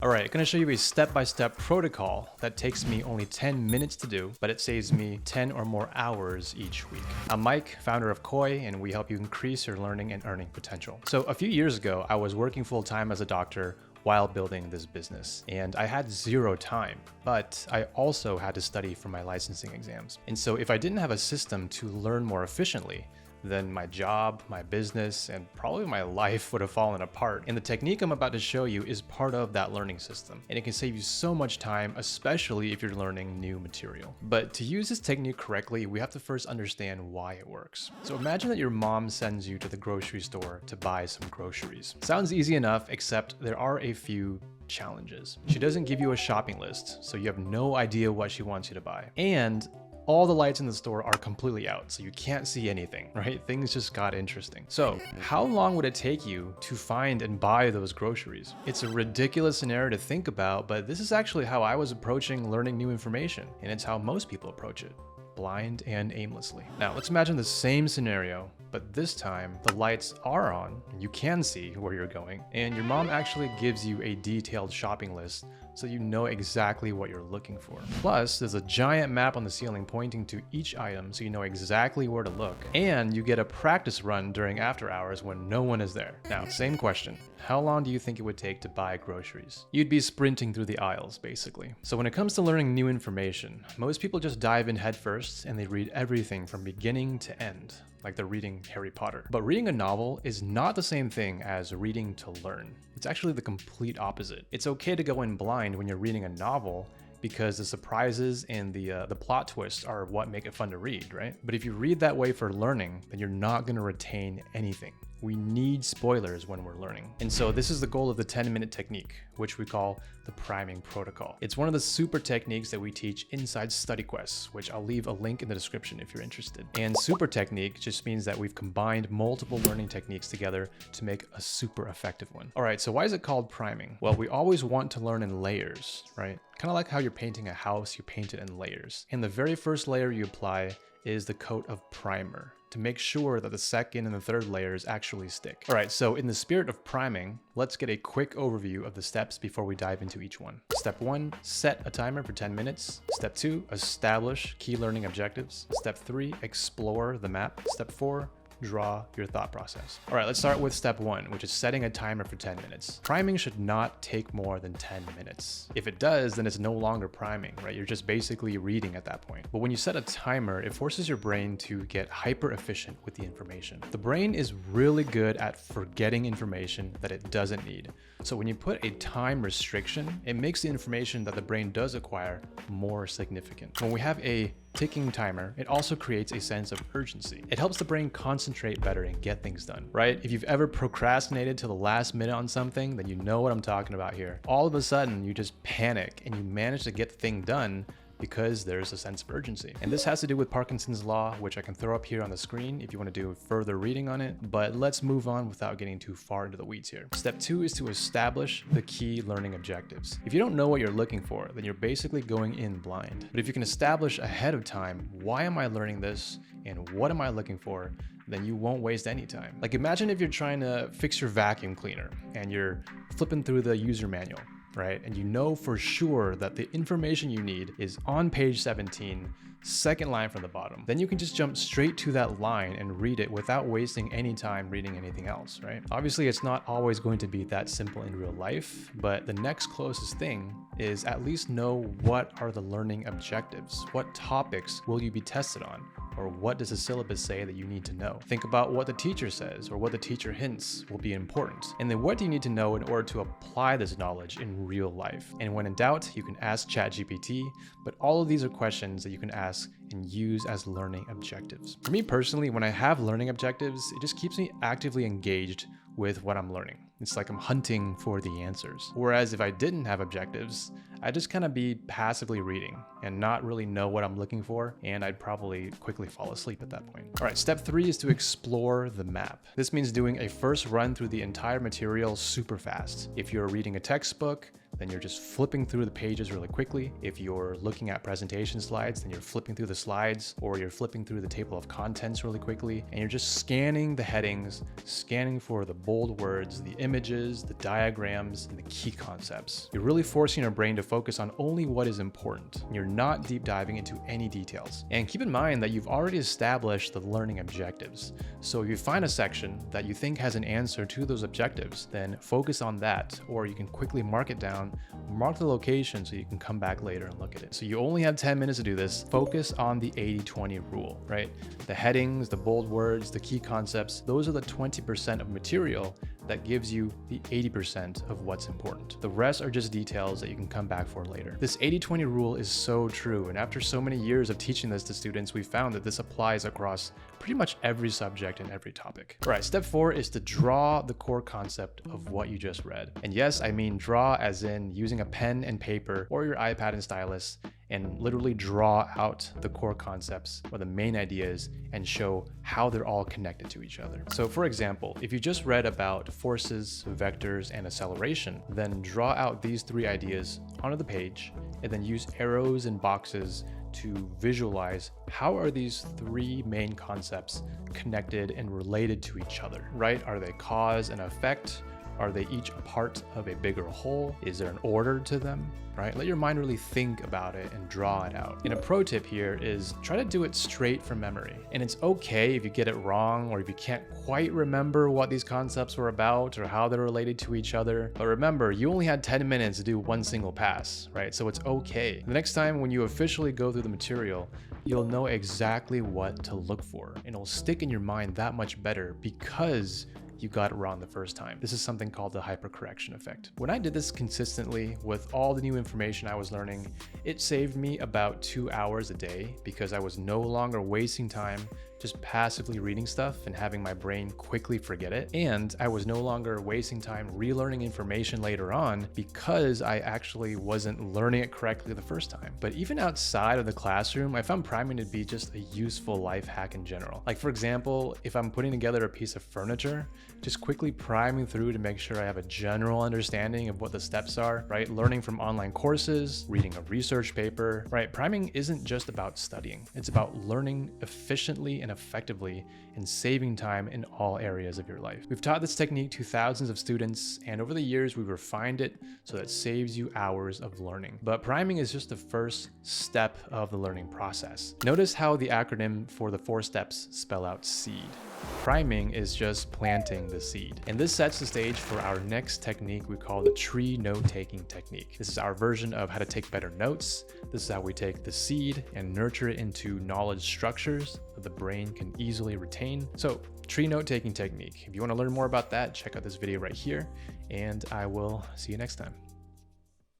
All right, I'm gonna show you a step-by-step protocol that takes me only 10 minutes to do, but it saves me 10 or more hours each week. I'm Mike, founder of Koi, and we help you increase your learning and earning potential. So a few years ago, I was working full-time as a doctor while building this business, and I had zero time, but I also had to study for my licensing exams. And so if I didn't have a system to learn more efficiently, then my job, my business, and probably my life would have fallen apart. And the technique I'm about to show you is part of that learning system, and it can save you so much time, especially if you're learning new material. But to use this technique correctly, we have to first understand why it works. So imagine that your mom sends you to the grocery store to buy some groceries. Sounds easy enough, except there are a few challenges. She doesn't give you a shopping list, so you have no idea what she wants you to buy. And all the lights in the store are completely out, so you can't see anything, right? Things just got interesting. So how long would it take you to find and buy those groceries? It's a ridiculous scenario to think about, but this is actually how I was approaching learning new information, and it's how most people approach it. Blind and aimlessly. Now let's imagine the same scenario, but this time the lights are on, and you can see where you're going, and your mom actually gives you a detailed shopping list so you know exactly what you're looking for. Plus, there's a giant map on the ceiling pointing to each item so you know exactly where to look, and you get a practice run during after hours when no one is there. Now, same question. How long do you think it would take to buy groceries? You'd be sprinting through the aisles, basically. So when it comes to learning new information, most people just dive in headfirst and they read everything from beginning to end, like they're reading Harry Potter. But reading a novel is not the same thing as reading to learn. It's actually the complete opposite. It's okay to go in blind when you're reading a novel because the surprises and the plot twists are what make it fun to read, right? But if you read that way for learning, then you're not gonna retain anything. We need spoilers when we're learning. And so this is the goal of the 10-minute technique, which we call the priming protocol. It's one of the super techniques that we teach inside Study Quests, which I'll leave a link in the description if you're interested. And super technique just means that we've combined multiple learning techniques together to make a super effective one. All right, so why is it called priming? Well, we always want to learn in layers, right? Kind of like how you're painting a house, you paint it in layers. And the very first layer you apply is the coat of primer to make sure that the second and the third layers actually stick. All right, so in the spirit of priming, let's get a quick overview of the steps before we dive into each one. Step 1, set a timer for 10 minutes. Step 2, establish key learning objectives. Step 3, explore the map. Step 4, draw your thought process. All right, let's start with step 1, which is setting a timer for 10 minutes. Priming should not take more than 10 minutes. If it does, then it's no longer priming, right? You're just basically reading at that point. But when you set a timer, it forces your brain to get hyper efficient with the information. The brain is really good at forgetting information that it doesn't need. So when you put a time restriction, it makes the information that the brain does acquire more significant. When we have a ticking timer, it also creates a sense of urgency. It helps the brain concentrate better and get things done, right? If you've ever procrastinated to the last minute on something, then you know what I'm talking about here. All of a sudden, you just panic and you manage to get the thing done because there's a sense of urgency. And this has to do with Parkinson's law, which I can throw up here on the screen if you want to do further reading on it, but let's move on without getting too far into the weeds here. Step 2 is to establish the key learning objectives. If you don't know what you're looking for, then you're basically going in blind. But if you can establish ahead of time, why am I learning this and what am I looking for, then you won't waste any time. Like imagine if you're trying to fix your vacuum cleaner and you're flipping through the user manual, right? And you know for sure that the information you need is on page 17, second line from the bottom. Then you can just jump straight to that line and read it without wasting any time reading anything else, right? Obviously, it's not always going to be that simple in real life, but the next closest thing is at least know what are the learning objectives? What topics will you be tested on? Or what does the syllabus say that you need to know? Think about what the teacher says or what the teacher hints will be important. And then what do you need to know in order to apply this knowledge in real life? And when in doubt, you can ask ChatGPT, but all of these are questions that you can ask and use as learning objectives. For me personally, when I have learning objectives, it just keeps me actively engaged with what I'm learning. It's like I'm hunting for the answers. Whereas if I didn't have objectives, I'd just kind of be passively reading and not really know what I'm looking for, and I'd probably quickly fall asleep at that point. All right, step 3 is to explore the map. This means doing a first run through the entire material super fast. If you're reading a textbook, then you're just flipping through the pages really quickly. If you're looking at presentation slides, then you're flipping through the slides, or you're flipping through the table of contents really quickly, and you're just scanning the headings, scanning for the bold words, the images, the diagrams, and the key concepts. You're really forcing your brain to focus on only what is important. You're not deep diving into any details. And keep in mind that you've already established the learning objectives. So if you find a section that you think has an answer to those objectives, then focus on that, or you can quickly mark it down, mark the location so you can come back later and look at it. So you only have 10 minutes to do this. Focus on the 80-20 rule, right? The headings, the bold words, the key concepts, those are the 20% of material that gives you the 80% of what's important. The rest are just details that you can come back for later. This 80-20 rule is so true, and after so many years of teaching this to students, we found that this applies across pretty much every subject and every topic. All right, step 4 is to draw the core concept of what you just read. And yes, I mean draw as in using a pen and paper or your iPad and stylus, and literally draw out the core concepts or the main ideas and show how they're all connected to each other. So for example, if you just read about forces, vectors, and acceleration, then draw out these 3 ideas onto the page and then use arrows and boxes to visualize how are these 3 main concepts connected and related to each other, right? Are they cause and effect? Are they each a part of a bigger whole? Is there an order to them, right? Let your mind really think about it and draw it out. And a pro tip here is try to do it straight from memory. And it's okay if you get it wrong or if you can't quite remember what these concepts were about or how they're related to each other. But remember, you only had 10 minutes to do one single pass, right? So it's okay. The next time when you officially go through the material, you'll know exactly what to look for. And it'll stick in your mind that much better because you got it wrong the first time. This is something called the hypercorrection effect. When I did this consistently with all the new information I was learning, it saved me about 2 hours a day because I was no longer wasting time just passively reading stuff and having my brain quickly forget it. And I was no longer wasting time relearning information later on because I actually wasn't learning it correctly the first time. But even outside of the classroom, I found priming to be just a useful life hack in general. Like for example, if I'm putting together a piece of furniture, just quickly priming through to make sure I have a general understanding of what the steps are, right? Learning from online courses, reading a research paper, right? Priming isn't just about studying. It's about learning efficiently and effectively and saving time in all areas of your life. We've taught this technique to thousands of students, and over the years we've refined it so that it saves you hours of learning. But priming is just the first step of the learning process. Notice how the acronym for the 4 steps spell out seed. Priming is just planting the seed. And this sets the stage for our next technique we call the tree note-taking technique. This is our version of how to take better notes. This is how we take the seed and nurture it into knowledge structures that the brain can easily retain. So, tree note-taking technique. If you want to learn more about that, check out this video right here, and I will see you next time.